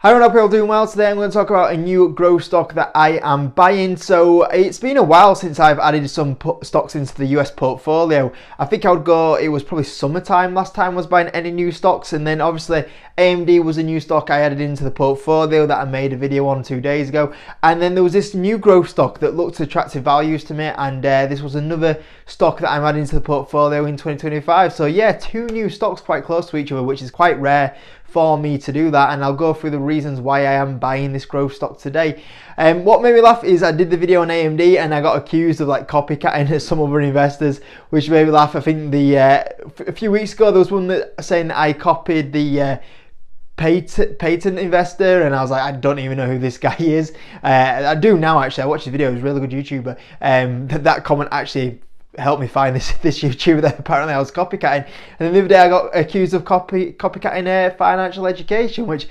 Hi everyone, hope you're all doing well. Today I'm going to talk about a new growth stock that I am buying. So it's been a while since I've added some stocks into the US portfolio. I think I would go, it was probably summertime last time I was buying any new stocks, and then obviously AMD was a new stock I added into the portfolio that I made a video on 2 days ago. And then there was this new growth stock that looked attractive values to me, and this was another stock that I'm adding to the portfolio in 2025. So yeah, two new stocks quite close to each other, which is quite rare for me to do that, and I'll go through the reasons why I am buying this growth stock today. What made me laugh is I did the video on AMD and I got accused of like copycatting some other investors, which made me laugh. I think a few weeks ago there was one that saying that I copied the patent investor, and I was like, I don't even know who this guy is. I do now, actually. I watched the video. He was a really good YouTuber. That comment actually helped me find this YouTuber that apparently I was copycatting. And then the other day I got accused of copycatting financial education, which, to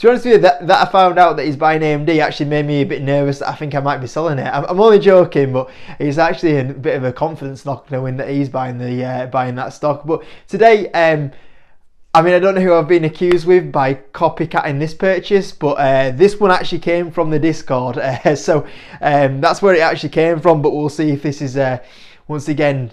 be honest with you, that I found out that he's buying AMD actually made me a bit nervous that I think I might be selling it. I'm only joking, but it's actually a bit of a confidence knock knowing that he's buying that stock. But today, I mean, I don't know who I've been accused with by copycatting this purchase, but this one actually came from the Discord. So that's where it actually came from, but we'll see if this is once again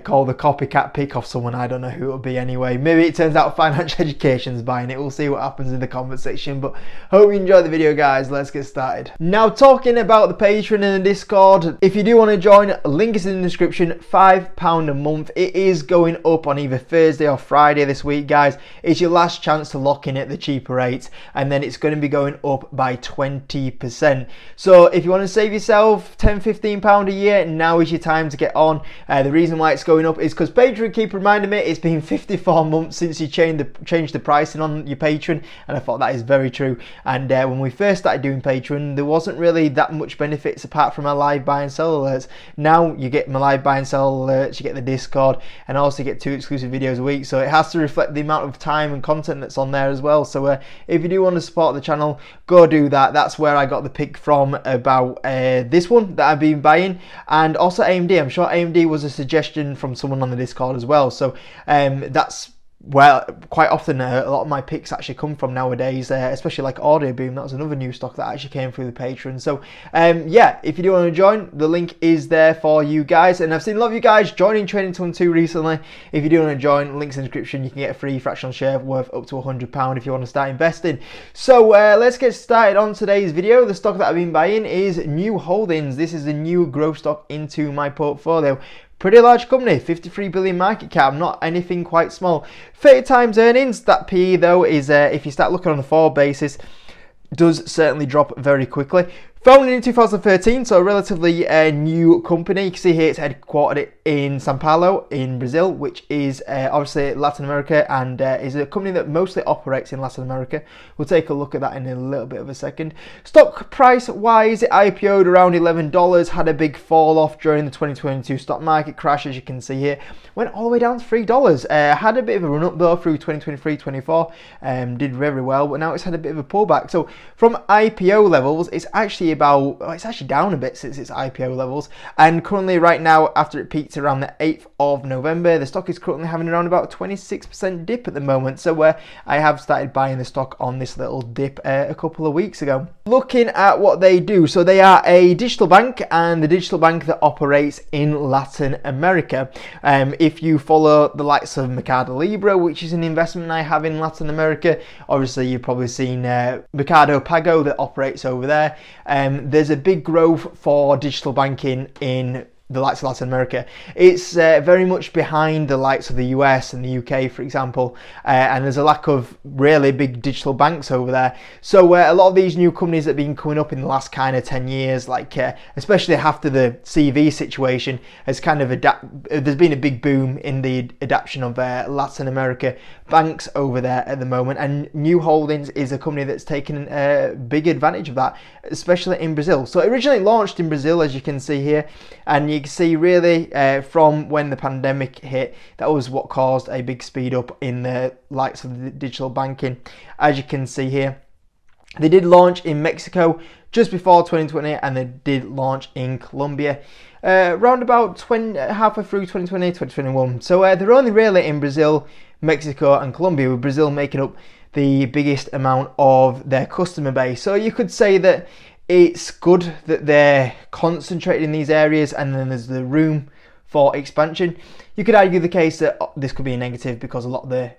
called a copycat pick off someone. I don't know who it'll be anyway. Maybe it turns out financial education's buying it. We'll see what happens in the comment section, but hope you enjoyed the video, guys. Let's get started. Now, talking about the Patreon and the Discord, if you do want to join, link is in the description. £5 a month. It is going up on either Thursday or Friday this week, guys. It's your last chance to lock in at the cheaper rates, and then it's going to be going up by 20%. So if you want to save yourself £10-15 a year, now is your time to get on. The reason why it's going up is because Patreon keep reminding me it's been 54 months since you changed the pricing on your Patreon, and I thought that is very true. And when we first started doing Patreon, there wasn't really that much benefits apart from my live buy and sell alerts. Now you get my live buy and sell alerts, you get the Discord, and also get 2 exclusive videos a week. So it has to reflect the amount of time and content that's on there as well. So if you do want to support the channel, go do that. That's where I got the pick from about this one that I've been buying, and also AMD. I'm sure AMD was a suggestion from someone on the Discord as well. So that's where quite often a lot of my picks actually come from nowadays, especially like Audioboom. That was another new stock that actually came through the Patreon. So yeah, if you do want to join, the link is there for you guys. And I've seen a lot of you guys joining Trading 212 recently. If you do want to join, links in the description. You can get a free fractional share worth up to £100 if you want to start investing. So let's get started on today's video. The stock that I've been buying is New Holdings. This is a new growth stock into my portfolio. Pretty large company, 53 billion market cap, not anything quite small. 30 times earnings. That PE though is, if you start looking on a forward basis, does certainly drop very quickly. Founded in 2013, so a relatively new company. You can see here it's headquartered in São Paulo in Brazil, which is obviously Latin America, and is a company that mostly operates in Latin America. We'll take a look at that in a little bit of a second. Stock price wise, it IPO'd around $11, had a big fall off during the 2022 stock market crash, as you can see here. Went all the way down to $3. Had a bit of a run up though through 2023-24, did very well, but now it's had a bit of a pullback. So from IPO levels, it's actually it's actually down a bit since its IPO levels, and currently right now, after it peaked around the 8th of November, the stock is currently having around about 26% dip at the moment. So I have started buying the stock on this little dip a couple of weeks ago. Looking at what they do, so they are a digital bank, and the digital bank that operates in Latin America. If you follow the likes of Mercado Libre, which is an investment I have in Latin America, obviously you've probably seen Mercado Pago that operates over there. There's a big growth for digital banking in the likes of Latin America. It's very much behind the likes of the US and the UK, for example, and there's a lack of really big digital banks over there. So a lot of these new companies that have been coming up in the last kind of 10 years, like especially after the CV situation, has kind of there's been a big boom in the adoption of Latin America banks over there at the moment, and New Holdings is a company that's taken a big advantage of that, especially in Brazil. So it originally launched in Brazil, as you can see here, and you can see really from when the pandemic hit, that was what caused a big speed up in the likes of the digital banking. As you can see here, they did launch in Mexico just before 2020, and they did launch in Colombia around about halfway through 2020, 2021. So they're only really in Brazil, Mexico and Colombia, with Brazil making up the biggest amount of their customer base. So you could say that it's good that they're concentrated in these areas and then there's the room for expansion. You could argue the case that this could be a negative because a lot of the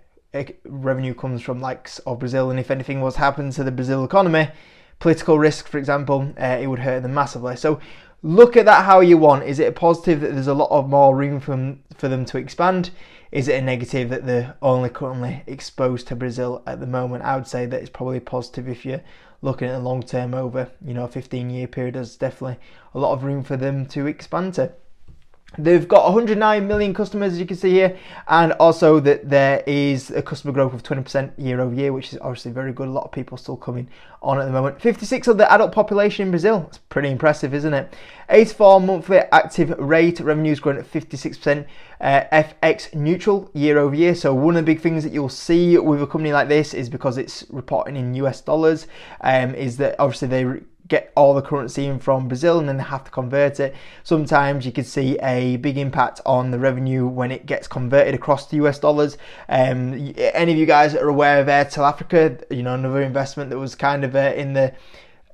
revenue comes from likes of Brazil, and if anything was happened to the Brazil economy, political risk, for example, it would hurt them massively. So look at that how you want. Is it a positive that there's a lot of more room for them to expand? Is it a negative that they're only currently exposed to Brazil at the moment? I would say that it's probably positive if you're looking at the long term over, a 15-year period. There's definitely a lot of room for them to expand to. They've got 109 million customers, as you can see here, and also that there is a customer growth of 20% year over year, which is obviously very good. A lot of people still coming on at the moment. 56 of the adult population in Brazil. That's pretty impressive, isn't it? 84 monthly active rate. Revenues growing at 56%, FX neutral year over year. So one of the big things that you'll see with a company like this is because it's reporting in US dollars, is that obviously they get all the currency in from Brazil and then they have to convert it. Sometimes you could see a big impact on the revenue when it gets converted across to US dollars. Any of you guys that are aware of Airtel Africa, another investment that was kind of in the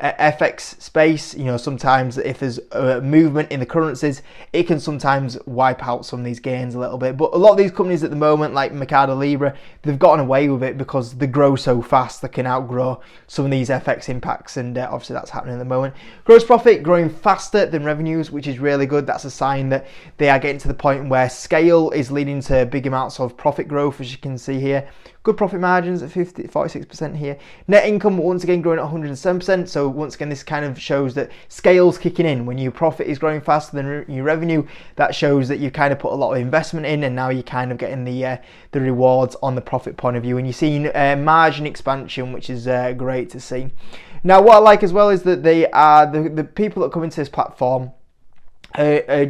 FX space, sometimes if there's a movement in the currencies, it can sometimes wipe out some of these gains a little bit. But a lot of these companies at the moment, like Mercado Libre, they've gotten away with it because they grow so fast they can outgrow some of these FX impacts, and obviously that's happening at the moment. Gross profit growing faster than revenues, which is really good. That's a sign that they are getting to the point where scale is leading to big amounts of profit growth, as you can see here. Good profit margins at 46% here. Net income once again growing at 107%. So once again, this kind of shows that scale's kicking in. When your profit is growing faster than your revenue, that shows that you kind of put a lot of investment in, and now you're kind of getting the rewards on the profit point of view. And you're seeing margin expansion, which is great to see. Now, what I like as well is that they are the people that come into this platform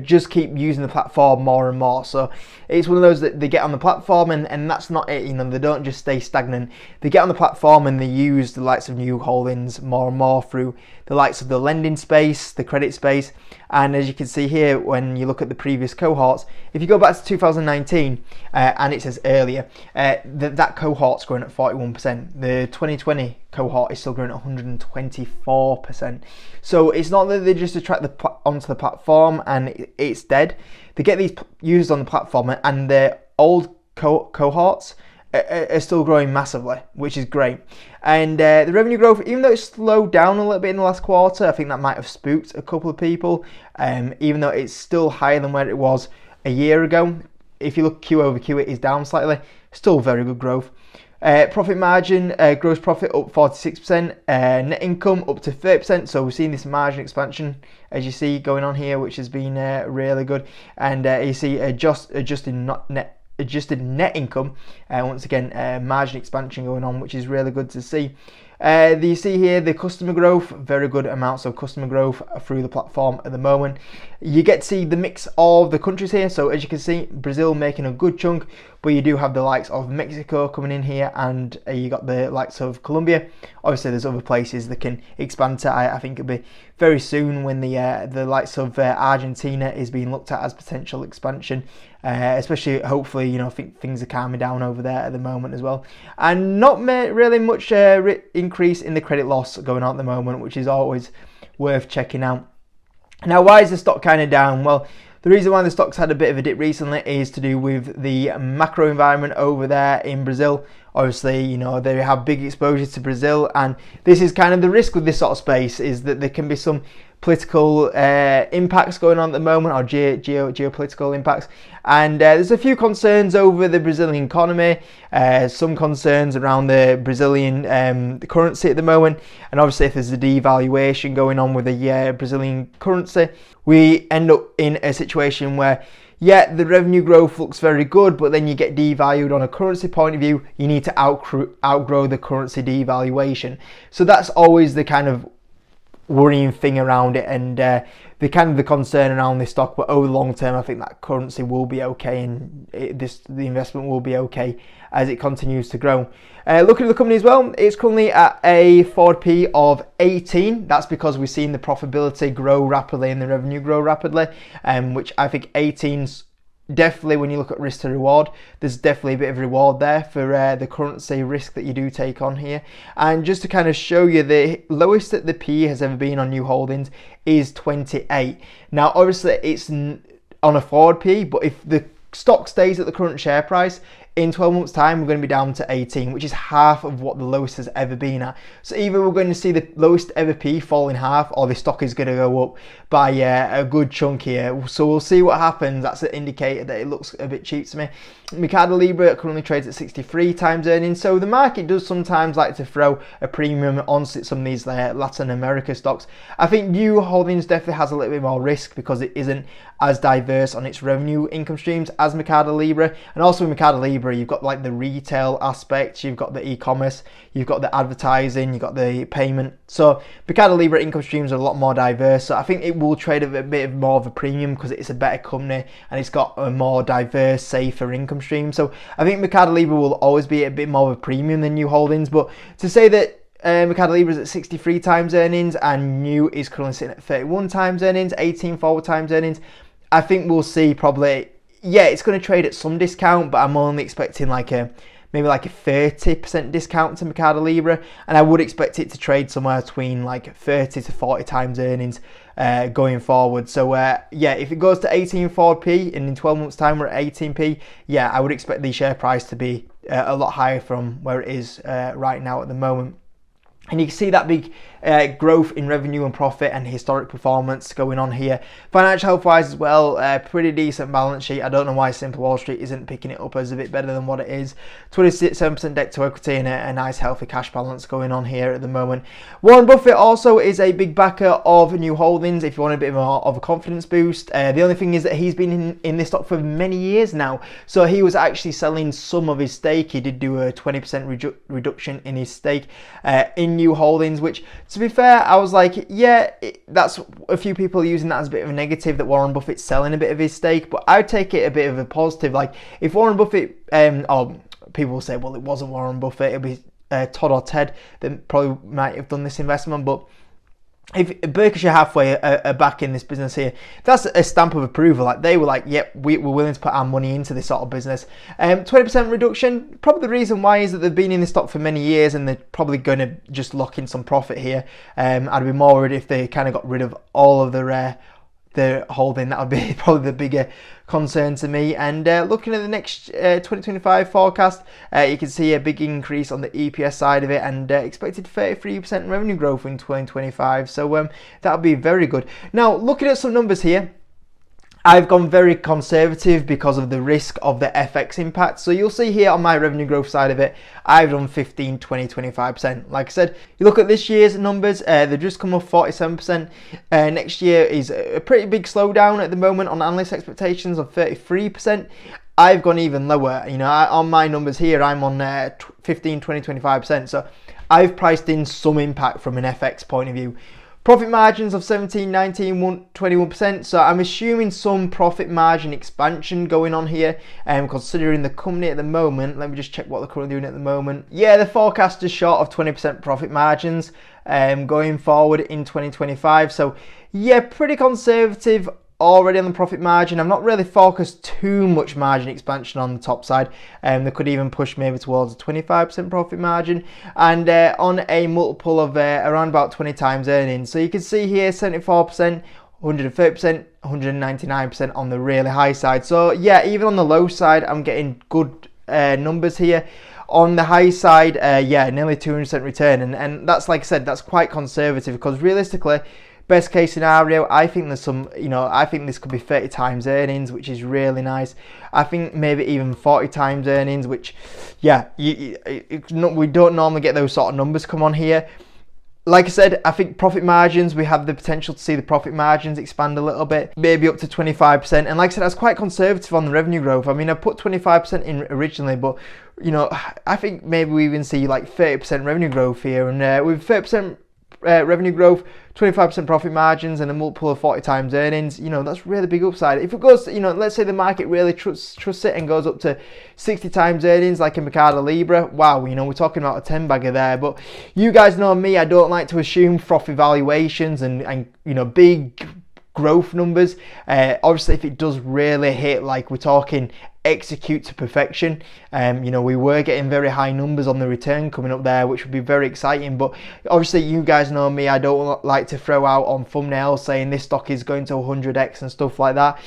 just keep using the platform more and more. So it's one of those that they get on the platform and that's not it. They don't just stay stagnant. They get on the platform and they use the likes of New Holdings more and more through the likes of the lending space, the credit space. And as you can see here, when you look at the previous cohorts, if you go back to 2019 and it says earlier, that cohort's growing at 41%. The 2020 cohort is still growing at 124%. So it's not that they just attract onto the platform and it's dead. They get these users on the platform and their old cohorts are still growing massively, which is great. And the revenue growth, even though it's slowed down a little bit in the last quarter, I think that might have spooked a couple of people, even though it's still higher than where it was a year ago. If you look Q over Q, it is down slightly. Still very good growth. Profit margin, gross profit up 46%, net income up to 30%. So we're seeing this margin expansion, as you see, going on here, which has been really good. And you see adjusted net income, once again, margin expansion going on, which is really good to see. You see here the customer growth, very good amounts of customer growth through the platform at the moment. You get to see the mix of the countries here. So as you can see, Brazil making a good chunk, but you do have the likes of Mexico coming in here, and you got the likes of Colombia. Obviously there's other places that can expand to. I think it'll be very soon when the likes of Argentina is being looked at as potential expansion, especially hopefully, I think things are calming down over there at the moment as well. And not really much increase in the credit loss going on at the moment, which is always worth checking out. Now, why is the stock kind of down? Well, the reason why the stock's had a bit of a dip recently is to do with the macro environment over there in Brazil. Obviously, they have big exposure to Brazil, and this is kind of the risk with this sort of space, is that there can be some political impacts going on at the moment, or geopolitical impacts, and there's a few concerns over the Brazilian economy, some concerns around the Brazilian the currency at the moment, and obviously if there's a devaluation going on with the Brazilian currency, we end up in a situation where the revenue growth looks very good, but then you get devalued on a currency point of view. You need to outgrow the currency devaluation. So that's always the kind of worrying thing around it, and the concern around this stock. But over the long term, I think that currency will be okay, and the investment will be okay as it continues to grow. Looking at the company as well, it's currently at a forward P of 18. That's because we've seen the profitability grow rapidly and the revenue grow rapidly, which I think 18's definitely when you look at risk to reward, there's definitely a bit of reward there for the currency risk that you do take on here. And just to kind of show you, the lowest that the PE has ever been on new holdings is 28. Now obviously it's on a forward PE, but if the stock stays at the current share price, in 12 months time we're going to be down to 18, which is half of what the lowest has ever been at. So either we're going to see the lowest ever P fall in half, or the stock is going to go up by a good chunk here. So we'll see what happens. That's an indicator that it looks a bit cheap to me. Mercado Libre currently trades at 63 times earnings, so the market does sometimes like to throw a premium on some of these Latin America stocks. I think New Holdings definitely has a little bit more risk because it isn't as diverse on its revenue income streams as Mercado Libre. And also with Mercado Libre, you've got like the retail aspect, you've got the e-commerce, you've got the advertising, you've got the payment. So Mercado Libre income streams are a lot more diverse. So I think it will trade at a bit more of a premium because it's a better company and it's got a more diverse, safer income stream. So I think Mercado Libre will always be a bit more of a premium than New Holdings. But to say that Mercado Libre is at 63 times earnings and New is currently sitting at 31 times earnings, 18 forward times earnings, I think we'll see probably, yeah, it's going to trade at some discount, but I'm only expecting maybe like a 30% discount to Mercado Libre, and I would expect it to trade somewhere between like 30 to 40 times earnings going forward. So yeah, if it goes to 18 forward P and in 12 months time we're at 18p, yeah, I would expect the share price to be a lot higher from where it is right now at the moment. And you can see that big growth in revenue and profit and historic performance going on here. Financial health wise as well, pretty decent balance sheet. I don't know why Simple Wall Street isn't picking it up as a bit better than what it is. 27% debt to equity and a nice healthy cash balance going on here at the moment. Warren Buffett also is a big backer of New Holdings if you want a bit more of a confidence boost. The only thing is that he's been in this stock for many years now. So he was actually selling some of his stake. He did do a 20% reduction in his stake in New Holdings, which to be fair, I was like, yeah, that's a few people using that as a bit of a negative that Warren Buffett's selling a bit of his stake, but I would take it a bit of a positive. Like if Warren Buffett, or people will say, well, it wasn't Warren Buffett, it'll be Todd or Ted that probably might have done this investment, but if Berkshire Hathaway are back in this business here, that's a stamp of approval. Like they were like, yep, we're willing to put our money into this sort of business. 20% reduction, probably the reason why is that they've been in this stock for many years and they're probably going to just lock in some profit here. I'd be more worried if they kind of got rid of all of the holding. That would be probably the bigger concern to me. And looking at the next 2025 forecast, you can see a big increase on the EPS side of it and expected 33% revenue growth in 2025. So that'll be very good. Now looking at some numbers here, I've gone very conservative because of the risk of the FX impact. So you'll see here on my revenue growth side of it, I've done 15, 20, 25%. Like I said, you look at this year's numbers, they've just come off 47%. Next year is a pretty big slowdown at the moment on analyst expectations of 33%. I've gone even lower. You know, on my numbers here, I'm on 15, 20, 25%. So I've priced in some impact from an FX point of view. Profit margins of 17, 19, 21%. So I'm assuming some profit margin expansion going on here. Considering the company at the moment, let me just check what they're currently doing at the moment. Yeah, the forecast is short of 20% profit margins going forward in 2025. So yeah, pretty conservative already on the profit margin. I'm not really focused too much margin expansion on the top side. They could even push maybe towards a 25% profit margin and on a multiple of around about 20 times earnings. So you can see here 74%, 130%, 199% on the really high side. So yeah, even on the low side, I'm getting good numbers here. On the high side, yeah, nearly 200% return. And that's, like I said, that's quite conservative because realistically, best case scenario, I think there's some, I think this could be 30 times earnings, which is really nice. I think maybe even 40 times earnings, which, yeah, we don't normally get those sort of numbers come on here. Like I said, I think profit margins, we have the potential to see the profit margins expand a little bit, maybe up to 25%. And like I said, I was quite conservative on the revenue growth. I mean, I put 25% in originally, but, I think maybe we even see like 30% revenue growth here. And with 30% revenue growth, 25% profit margins and a multiple of 40 times earnings, that's really big upside. If it goes, let's say the market really trusts it and goes up to 60 times earnings like in Mercado Libre, wow, we're talking about a 10 bagger there. But you guys know me, I don't like to assume frothy valuations and big growth numbers. Obviously, if it does really hit, like we're talking execute to perfection, you know, we were getting very high numbers on the return coming up there, which would be very exciting. But obviously, you guys know me, I don't like to throw out on thumbnails saying this stock is going to 100x and stuff like that.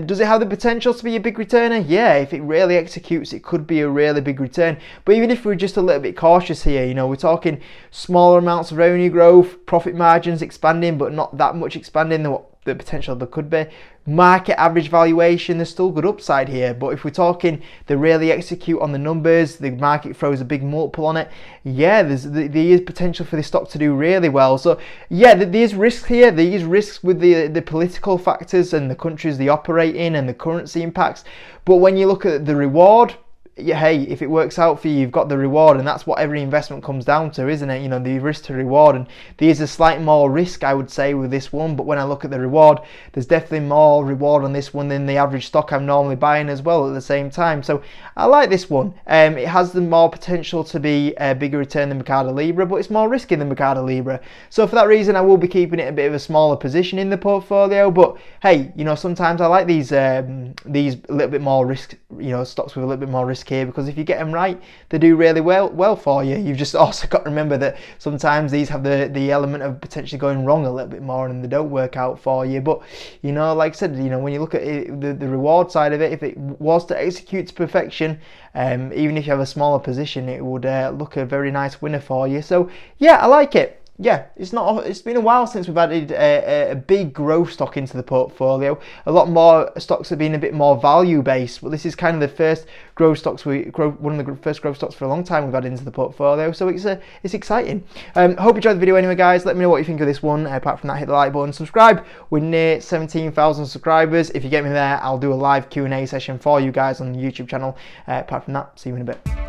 Does it have the potential to be a big returner? Yeah, if it really executes, it could be a really big return. But even if we're just a little bit cautious here, you know, we're talking smaller amounts of revenue growth, profit margins expanding, but not that much expanding than what the potential there could be. Market average valuation, there's still good upside here, but if we're talking they really execute on the numbers, the market throws a big multiple on it, yeah, there is potential for this stock to do really well. So yeah, there's risks here, there's risks with the political factors and the countries they operate in and the currency impacts, but when you look at the reward, yeah, hey, if it works out for you, you've got the reward, and that's what every investment comes down to, isn't it? You know, the risk to reward, and there's a slight more risk, I would say, with this one, but when I look at the reward, there's definitely more reward on this one than the average stock I'm normally buying as well at the same time. So I like this one. It has the more potential to be a bigger return than Mercado Libre, but it's more risky than Mercado Libre. So for that reason, I will be keeping it a bit of a smaller position in the portfolio. But hey, you know, sometimes I like these a little bit more risk, you know, stocks with a little bit more risk here, because if you get them right, they do really well for you. You've just also got to remember that sometimes these have the element of potentially going wrong a little bit more and they don't work out for you. But you know, like I said, you know, when you look at it, the reward side of it, if it was to execute to perfection, even if you have a smaller position, it would look a very nice winner for you. So yeah, I like it. Yeah, it's been a while since we've added a big growth stock into the portfolio. A lot more stocks have been a bit more value based, but this is kind of the first growth stocks one of the first growth stocks for a long time we've added into the portfolio. So it's exciting. Hope you enjoyed the video anyway, guys. Let me know what you think of this one. Apart from that, hit the like button, subscribe. We're near 17,000 subscribers. If you get me there, I'll do a live Q&A session for you guys on the YouTube channel. Apart from that, see you in a bit.